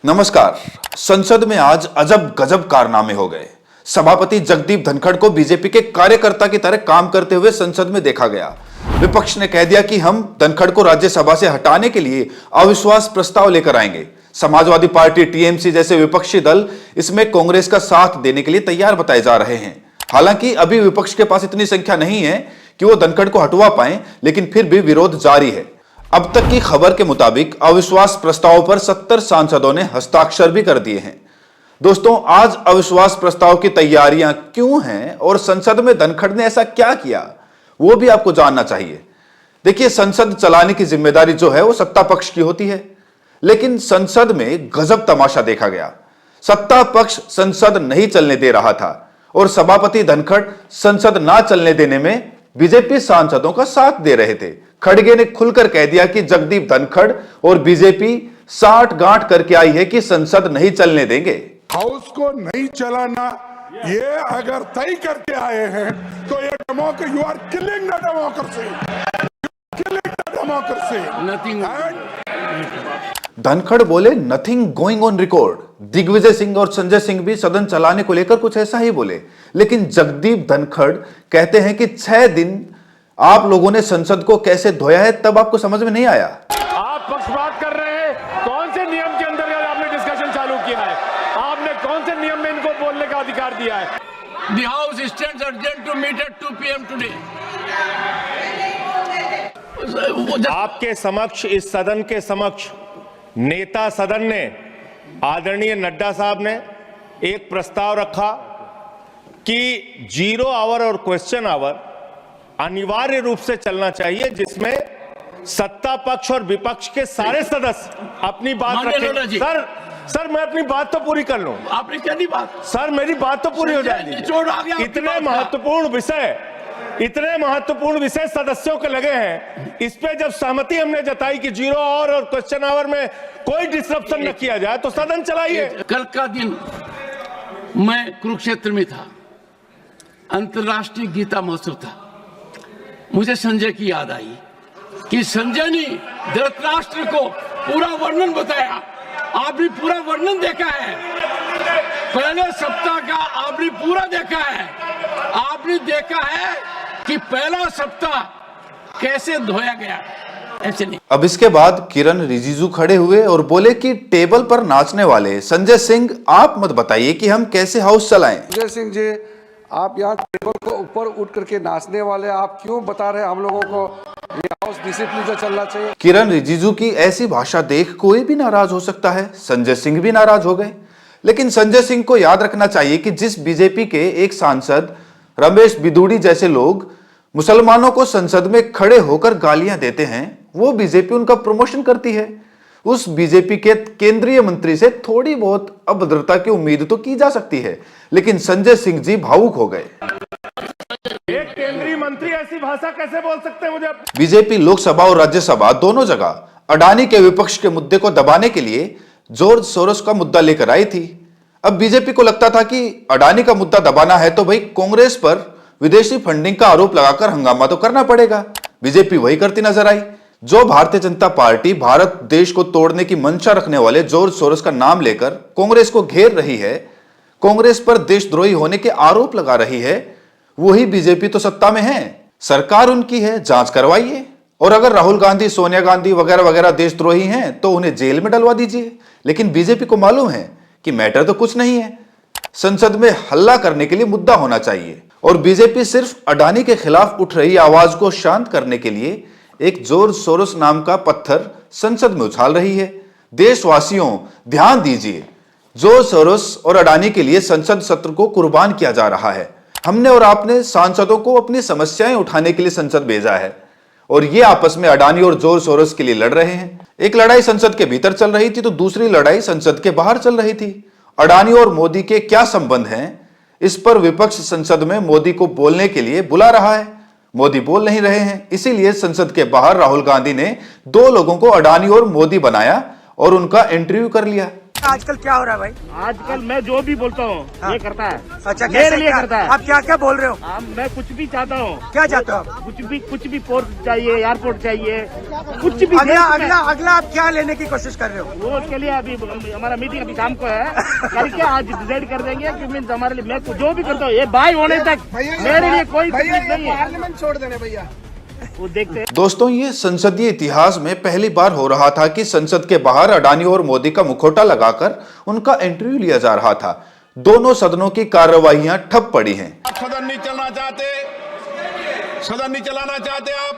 नमस्कार। संसद में आज अजब गजब कारनामे हो गए। सभापति जगदीप धनखड़ को बीजेपी के कार्यकर्ता की तरह काम करते हुए संसद में देखा गया। विपक्ष ने कह दिया कि हम धनखड़ को राज्यसभा से हटाने के लिए अविश्वास प्रस्ताव लेकर आएंगे। समाजवादी पार्टी, टीएमसी जैसे विपक्षी दल इसमें कांग्रेस का साथ देने के लिए तैयार बताए जा रहे हैं। हालांकि अभी विपक्ष के पास इतनी संख्या नहीं है कि वो धनखड़ को हटवा पाए, लेकिन फिर भी विरोध जारी है। अब तक की खबर के मुताबिक अविश्वास प्रस्ताव पर 70 सांसदों ने हस्ताक्षर भी कर दिए हैं। दोस्तों, आज अविश्वास प्रस्ताव की तैयारियां क्यों हैं और संसद में धनखड़ ने ऐसा क्या किया, वो भी आपको जानना चाहिए। देखिए, संसद चलाने की जिम्मेदारी जो है वो सत्ता पक्ष की होती है, लेकिन संसद में गजब तमाशा देखा गया। सत्ता पक्ष संसद नहीं चलने दे रहा था और सभापति धनखड़ संसद ना चलने देने में बीजेपी सांसदों का साथ दे रहे थे। खड़गे ने खुलकर कह दिया कि जगदीप धनखड़ और बीजेपी साठ गांठ करके आई है कि संसद नहीं चलने देंगे। हाउस को नहीं चलाना ये अगर तय करके आए हैं तो ये democracy, you are killing the democracy, killing the democracy, nothing. Dhankhar बोले nothing going on record. Digvijaya Singh और संजय सिंह भी सदन चलाने को लेकर कुछ ऐसा ही बोले, लेकिन जगदीप धनखड़ कहते हैं कि 6 दिन आप लोगों ने संसद को कैसे धोया है तब आपको समझ में नहीं आया। आप पक्षपात कर रहे हैं। कौन से नियम के अंतर्गत आपने डिस्कशन चालू किया है? आपने कौन से नियम में इनको बोलने का अधिकार दिया है? The House stands urgent to meet at 2 PM today. आपके समक्ष, इस सदन के समक्ष नेता सदन ने, आदरणीय नड्डा साहब ने एक प्रस्ताव रखा कि 0 आवर और क्वेश्चन आवर अनिवार्य रूप से चलना चाहिए, जिसमें सत्ता पक्ष और विपक्ष के सारे सदस्य अपनी बात रखें। सर मैं अपनी बात तो पूरी कर लूं। आपने क्या दी बात? सर मेरी बात तो पूरी हो जाएगी। इतने महत्वपूर्ण विषय सदस्यों के लगे हैं, इस पे जब सहमति हमने जताई कि 0 आवर और क्वेश्चन आवर में कोई डिस्ट्रप्शन न किया जाए तो सदन चलाइए। कल का दिन मैं कुरुक्षेत्र में था, अंतर्राष्ट्रीय गीता महोत्सव था। मुझे संजय की याद आई कि संजय ने धृतराष्ट्र को पूरा वर्णन बताया। आपने पूरा वर्णन देखा है, पहले सप्ताह का आपने पूरा देखा है। आपने देखा है कि पहला सप्ताह कैसे धोया गया, ऐसे नहीं। अब इसके बाद किरण रिजिजू खड़े हुए और बोले कि टेबल पर नाचने वाले संजय सिंह, आप मत बताइए कि हम कैसे हाउस चलाएं। संजय सिंह जी, आप यहाँ टेबल को ऊपर उठ करके नाचने वाले, आप क्यों बता रहे हैं हम लोगों को ये हाउस डिसिप्लिन से चलना चाहिए? किरण रिजिजू की ऐसी भाषा देख कोई भी नाराज हो सकता है। संजय सिंह भी नाराज हो गए, लेकिन संजय सिंह को याद रखना चाहिए कि जिस बीजेपी के एक सांसद रमेश बिदूड़ी जैसे लोग मुसलमानों को संसद में खड़े होकर गालियां देते हैं, वो बीजेपी उनका प्रमोशन करती है। उस बीजेपी के केंद्रीय मंत्री से थोड़ी बहुत अभद्रता की उम्मीद तो की जा सकती है, लेकिन संजय सिंह जी भावुक हो गए। एक केंद्रीय मंत्री ऐसी भाषा कैसे बोल सकते हैं? मुझे बीजेपी लोकसभा और राज्यसभा दोनों जगह अडानी के विपक्ष के मुद्दे को दबाने के लिए जॉर्ज सोरोस का मुद्दा लेकर आई थी। अब बीजेपी को लगता था कि अडानी का मुद्दा दबाना है तो भाई कांग्रेस पर विदेशी फंडिंग का आरोप लगाकर हंगामा तो करना पड़ेगा। बीजेपी वही करती नजर आई। जो भारतीय जनता पार्टी भारत देश को तोड़ने की मंशा रखने वाले जॉर्ज सोरोस का नाम लेकर कांग्रेस को घेर रही है, कांग्रेस पर देशद्रोही होने के आरोप लगा रही है, वही बीजेपी तो सत्ता में है। सरकार उनकी है, जांच करवाइए। और अगर राहुल गांधी, सोनिया गांधी वगैरह वगैरह देशद्रोही हैं तो उन्हें जेल में डलवा दीजिए। लेकिन बीजेपी को मालूम है कि मैटर तो कुछ नहीं है, संसद में हल्ला करने के लिए मुद्दा होना चाहिए। और बीजेपी सिर्फ अडानी के खिलाफ उठ रही आवाज को शांत करने के लिए एक जॉर्ज सोरोस नाम का पत्थर संसद में उछाल रही है। देशवासियों, ध्यान दीजिए, जॉर्ज सोरोस और अडानी के लिए संसद सत्र को कुर्बान किया जा रहा है। हमने और आपने सांसदों को अपनी समस्याएं उठाने के लिए संसद भेजा है और ये आपस में अडानी और जॉर्ज सोरोस के लिए लड़ रहे हैं। एक लड़ाई संसद के भीतर चल रही थी तो दूसरी लड़ाई संसद के बाहर चल रही थी। अडानी और मोदी के क्या संबंध हैं, इस पर विपक्ष संसद में मोदी को बोलने के लिए बुला रहा है। मोदी बोल नहीं रहे हैं, इसीलिए संसद के बाहर राहुल गांधी ने 2 लोगों को अडानी और मोदी बनाया और उनका इंटरव्यू कर लिया। आजकल क्या हो रहा है भाई? आजकल मैं जो भी बोलता हूँ ये करता है। अच्छा, मेरे लिए करता है। आप क्या क्या बोल रहे हो? मैं कुछ भी चाहता हूँ। क्या चाहते हो आप? कुछ भी पोर्ट चाहिए, एयरपोर्ट चाहिए, कुछ भी। अगला आप क्या लेने की कोशिश कर रहे हो? वो उसके लिए अभी हमारा मीटिंग अभी शाम को है, करके आज डिसाइड कर देंगे कि मीन्स हमारे लिए मैं जो भी करता हूँ ये बाय होने तक मेरे लिए कोई नहीं है। पार्लियामेंट छोड़ देने भैया। वो देखते हैं। दोस्तों, ये संसदीय इतिहास में पहली बार हो रहा था कि संसद के बाहर अडानी और मोदी का मुखौटा लगाकर उनका इंटरव्यू लिया जा रहा था। दोनों सदनों की कार्यवाहियां ठप पड़ी हैं। आप सदन नहीं चलना चाहते, सदन नहीं चलाना चाहते आप,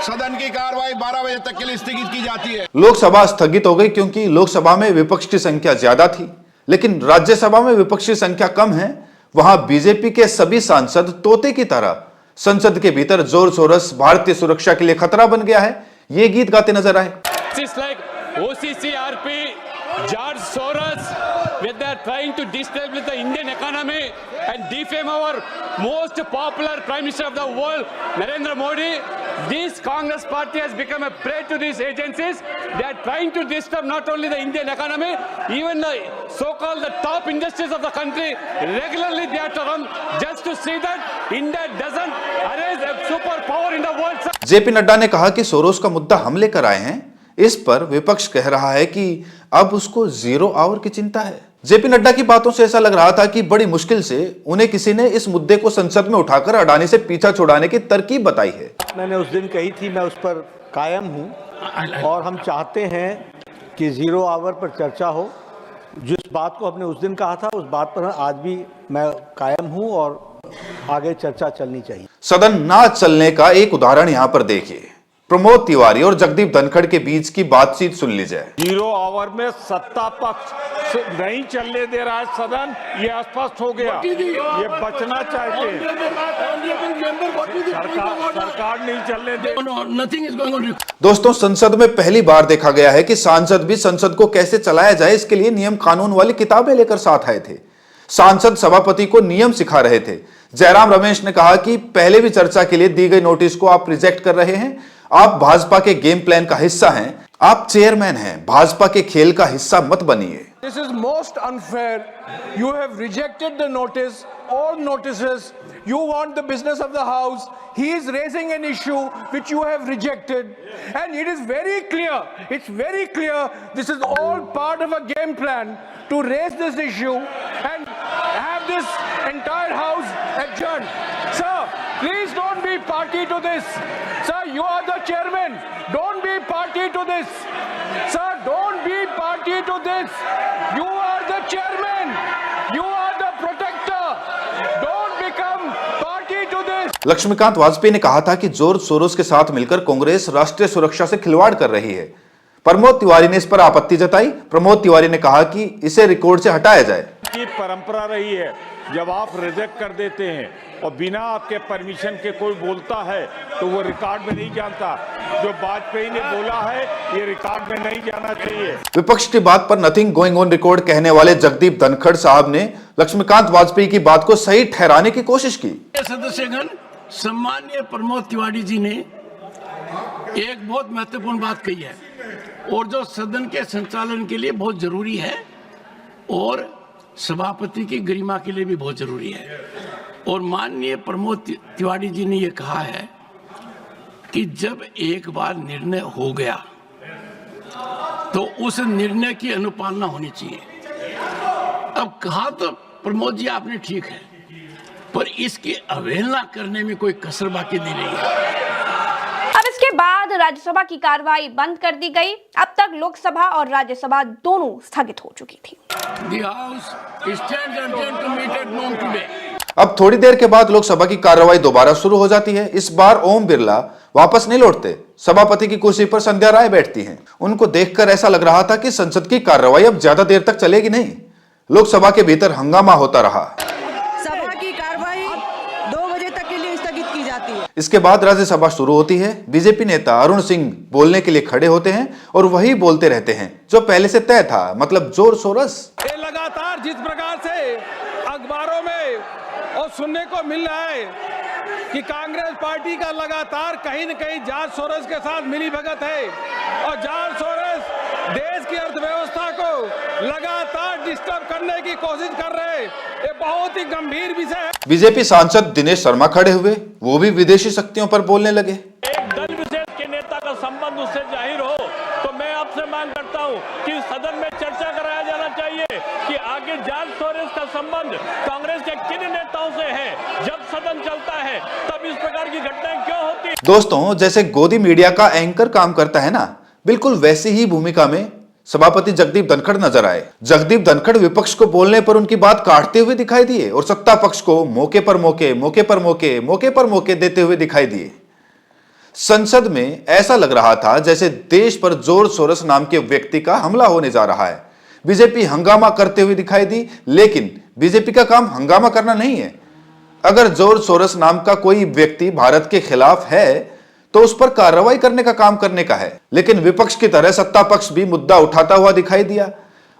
सदन की कार्रवाई 12 बजे तक के लिए स्थगित की जाती है। लोकसभा स्थगित हो गई क्योंकि लोकसभा में विपक्ष की संख्या ज्यादा थी, लेकिन राज्यसभा में विपक्ष की संख्या कम है। वहां बीजेपी के सभी सांसद तोते की तरह संसद के भीतर जोर शोरस भारतीय सुरक्षा के लिए खतरा बन गया है, ये गीत गाते नजर आए। George Soros, when they are trying to destabilize the Indian economy and defame our most popular Prime Minister of the world, Narendra Modi, this Congress party has become a prey to these agencies. They are trying to disturb not only the Indian economy, even the so-called the top industries of the country. Regularly they are to run just to see that India doesn't arise a superpower in the world. JP Nadda ने कहा कि Soros का मुद्दा हम लेकर आए हैं। इस पर विपक्ष कह रहा है कि अब उसको 0 आवर की चिंता है। जेपी नड्डा की बातों से ऐसा लग रहा था कि बड़ी मुश्किल से उन्हें किसी ने इस मुद्दे को संसद में उठाकर अडानी से पीछा छुड़ाने की तरकीब बताई है। मैंने उस दिन कही थी, मैं उस पर कायम हूं और हम चाहते हैं कि 0 आवर पर चर्चा हो। जिस बात को हमने उस दिन कहा था उस बात पर आज भी मैं कायम हूं और आगे चर्चा चलनी चाहिए। सदन ना चलने का एक उदाहरण यहां पर देखिए। प्रमोद तिवारी और जगदीप धनखड़ के बीच की बातचीत सुन लीजिए। 0 आवर में सत्ता पक्ष नहीं चलने दे रहा है सदन, ये स्पष्ट हो गया। ये बचना चाहते हैं, सरकार नहीं चलने दे। दोस्तों, संसद में पहली बार देखा गया है कि सांसद भी संसद को कैसे चलाया जाए इसके लिए नियम कानून वाली किताबें लेकर साथ आए थे। सांसद सभापति को नियम सिखा रहे थे। जयराम रमेश ने कहा कि पहले भी चर्चा के लिए दी गई नोटिस को आप रिजेक्ट कर रहे हैं। आप भाजपा के गेम प्लान का हिस्सा हैं, आप चेयरमैन हैं, भाजपा के खेल का हिस्सा मत बनिए। This is most unfair. You have rejected the notice, all notices. You want the business of the house. He is raising an issue which you have rejected. And it is very clear, it's very clear, this is all part of a game plan to raise this issue and have this entire house adjourned. Sir, please don't be party to this. Sir, you are the chairman. Don't be party to this. Sir, don't be party to this. You are the chairman. You are the protector. Don't become party to this. Laxmikant Vajpayee ने कहा था कि George Soros के साथ मिलकर कांग्रेस राष्ट्रीय सुरक्षा से खिलवाड़ कर रही है। प्रमोद तिवारी ने इस पर आपत्ति जताई। प्रमोद तिवारी ने कहा कि इसे रिकॉर्ड से हटाया जाए। की परंपरा रही है, जब आप रिजेक्ट कर देते हैं और बिना आपके परमिशन के कोई बोलता है तो वो रिकॉर्ड में नहीं जानता। जो वाजपेयी ने बोला है ये रिकॉर्ड में नहीं जाना चाहिए। विपक्ष की बात पर नथिंग गोइंग ऑन रिकॉर्ड कहने वाले जगदीप धनखड़ साहब ने लक्ष्मीकांत वाजपेयी की बात को सही ठहराने की कोशिश की। सदस्यगण, सम्मानीय प्रमोद तिवारी जी ने एक बहुत महत्वपूर्ण बात कही है और जो सदन के संचालन के लिए बहुत जरूरी है और सभापति की गरिमा के लिए भी बहुत जरूरी है। और माननीय प्रमोद तिवारी जी ने यह कहा है कि जब एक बार निर्णय हो गया तो उस निर्णय की अनुपालना होनी चाहिए। अब कहा तो प्रमोद जी आपने ठीक है, पर इसकी अवहेलना करने में कोई कसर बाकी नहीं रही है। अब इसके बाद राज्यसभा की कार्रवाई बंद कर दी गई। अब तक लोकसभा और राज्यसभा दोनों स्थगित हो चुकी थी। अब थोड़ी देर के बाद लोकसभा की कार्रवाई दोबारा शुरू हो जाती है। इस बार ओम बिरला वापस नहीं लौटते। सभापति की कुर्सी पर संध्या राय बैठती हैं। उनको देखकर ऐसा लग रहा था कि संसद की कार्रवाई अब ज्यादा देर तक चलेगी नहीं। लोकसभा के भीतर हंगामा होता रहा। सभा की कार्रवाई 2 बजे तक के लिए स्थगित की जाती है। इसके बाद राज्यसभा शुरू होती है। बीजेपी नेता अरुण सिंह बोलने के लिए खड़े होते हैं और वही बोलते रहते हैं जो पहले से तय था, मतलब जोर सोरस। लगातार जिस प्रकार से अखबारों में और सुनने को मिल रहा है कि कांग्रेस पार्टी का लगातार कहीं न कहीं जॉर्ज सोरोस के साथ मिली भगत है और जॉर्ज सोरोस देश की अर्थव्यवस्था को डिस्टर्ब करने की कोशिश कर रहे हैं। ये बहुत ही गंभीर विषय है। बीजेपी सांसद दिनेश शर्मा खड़े हुए, वो भी विदेशी शक्तियों पर बोलने लगे। एक दल विशेष के नेता का संबंध उससे जाहिर हो तो मैं आपसे मांग करता हूं कि सदन में चर्चा कराया जाना चाहिए कि आगे जॉर्ज सोरोस का संबंध कांग्रेस के किन नेताओं से है। जब सदन चलता है तब इस प्रकार की घटनाएं क्यों होती है? दोस्तों, जैसे गोदी मीडिया का एंकर काम करता है ना, बिल्कुल वैसी ही भूमिका में सभापति जगदीप धनखड़ नजर आए। जगदीप धनखड़ विपक्ष को बोलने पर उनकी बात काटते हुए दिखाई दिए और सत्ता पक्ष को मौके पर मौके देते हुए दिखाई दिए। संसद में ऐसा लग रहा था जैसे देश पर जॉर्ज सोरोस नाम के व्यक्ति का हमला होने जा रहा है। बीजेपी हंगामा करते हुए दिखाई दी, लेकिन बीजेपी का काम हंगामा करना नहीं है। अगर जॉर्ज सोरोस नाम का कोई व्यक्ति भारत के खिलाफ है तो उस पर कार्रवाई करने का काम करने का है। लेकिन विपक्ष की तरह सत्ता पक्ष भी मुद्दा उठाता हुआ दिखाई दिया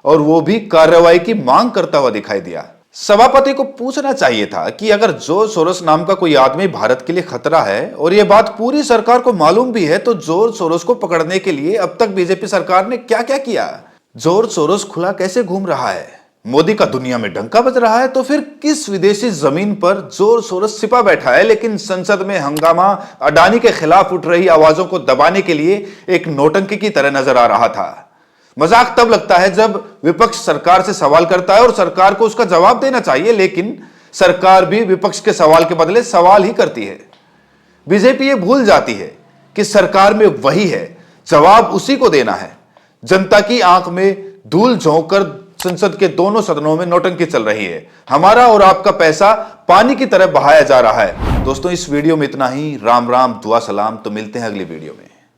और वो भी कार्रवाई की मांग करता हुआ दिखाई दिया। सभापति को पूछना चाहिए था कि अगर जॉर्ज सोरोस नाम का कोई आदमी भारत के लिए खतरा है और यह बात पूरी सरकार को मालूम भी है, तो जॉर्ज सोरोस को पकड़ने के लिए अब तक बीजेपी सरकार ने क्या क्या किया? जॉर्ज सोरोस खुला कैसे घूम रहा है? मोदी का दुनिया में डंका बज रहा है, तो फिर किस विदेशी जमीन पर जॉर्ज सोरोस छिपा बैठा है? लेकिन संसद में हंगामा अडानी के खिलाफ उठ रही आवाजों को दबाने के लिए एक नौटंकी की तरह नजर आ रहा था। मजाक तब लगता है जब विपक्ष सरकार से सवाल करता है और सरकार को उसका जवाब देना चाहिए, लेकिन सरकार भी विपक्ष के सवाल के बदले सवाल ही करती है। बीजेपी ये भूल जाती है कि सरकार में वही है, जवाब उसी को देना है। जनता की आंख में धूल झोंककर संसद के दोनों सदनों में नौटंकी चल रही है। हमारा और आपका पैसा पानी की तरह बहाया जा रहा है। दोस्तों, इस वीडियो में इतना ही। राम राम, दुआ सलाम। तो मिलते हैं अगली वीडियो में।